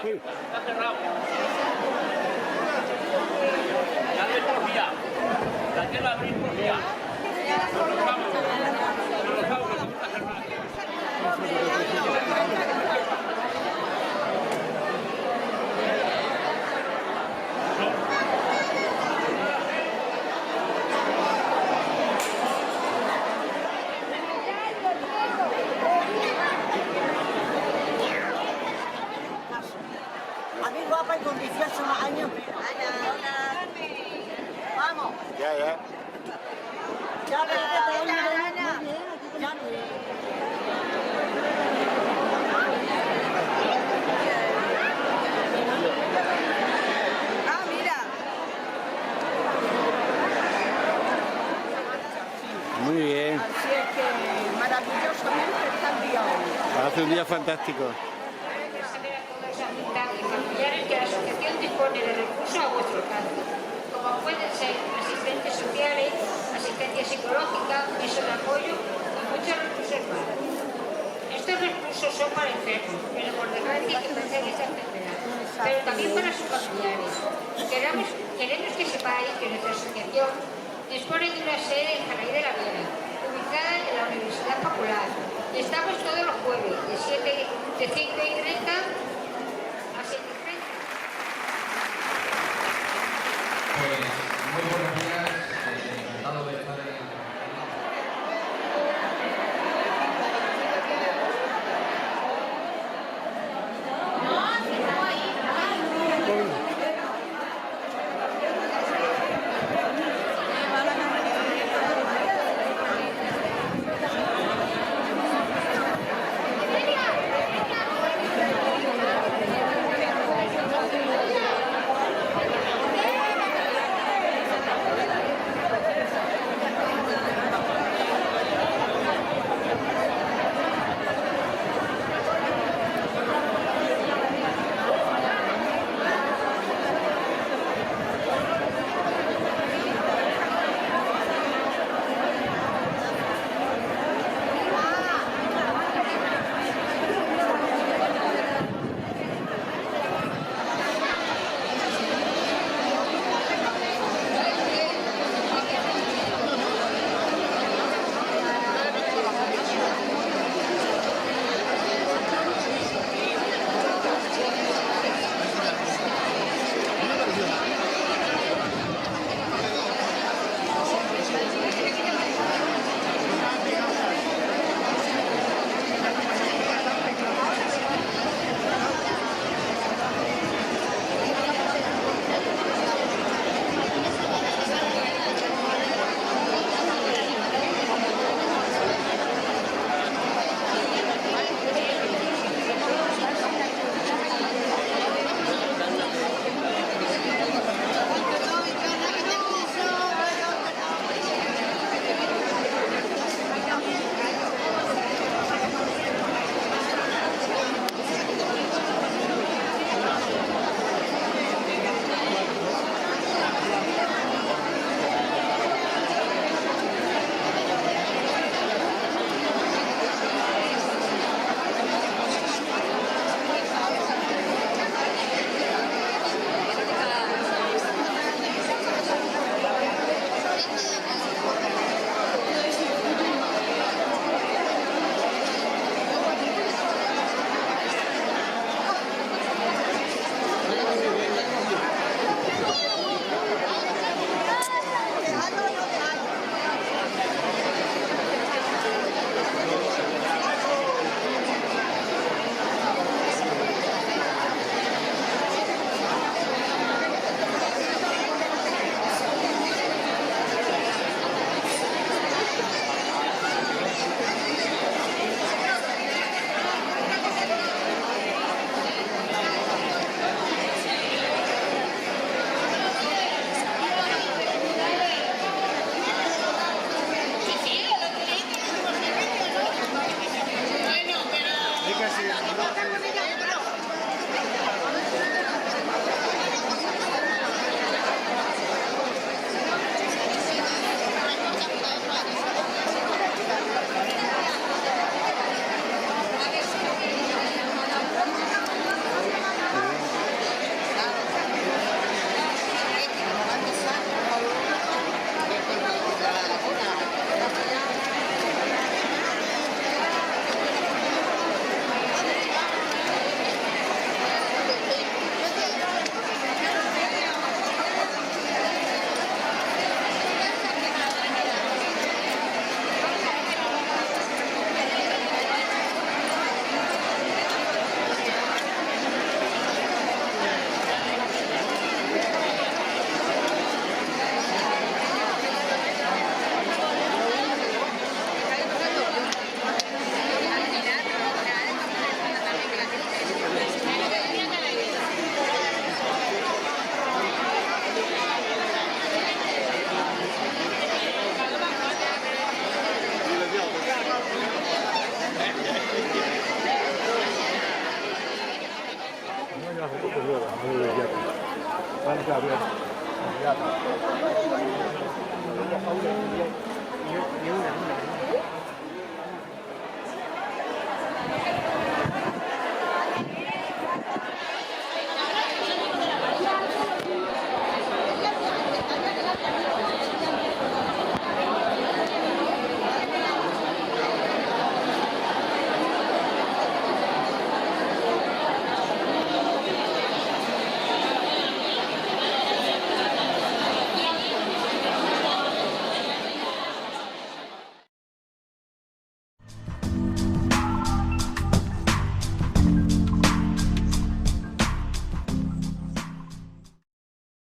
Sí. Está cerrado. Ya lo he por día. La quiero abrir por día. Nos lo vamos. Nos lo vamos, que está cerrado. A mí guapa y con 18 años. Vamos. Ya. Ya ves que te oigo. Ya Ah, mira. Muy bien. Así es que maravillosamente está el día hoy. Hace un día fantástico. Saber a todos los afectados y familiares que la asociación dispone de recursos a vuestro alcance, como pueden ser asistentes sociales, asistencia psicológica, mesos de apoyo y muchos recursos más. Estos recursos son para enfermos, pero por desgracia que padecen esta enfermedad, pero también para sus familiares. Queremos que sepáis que nuestra asociación dispone de una sede en Jaraí de la Vera, ubicada en la Universidad Popular. Estamos todos los jueves de 5:30 a 7:30. Pues muy buenos días, encantado de estar en una foto con loro, non lo vediamo. Guarda qua, guarda.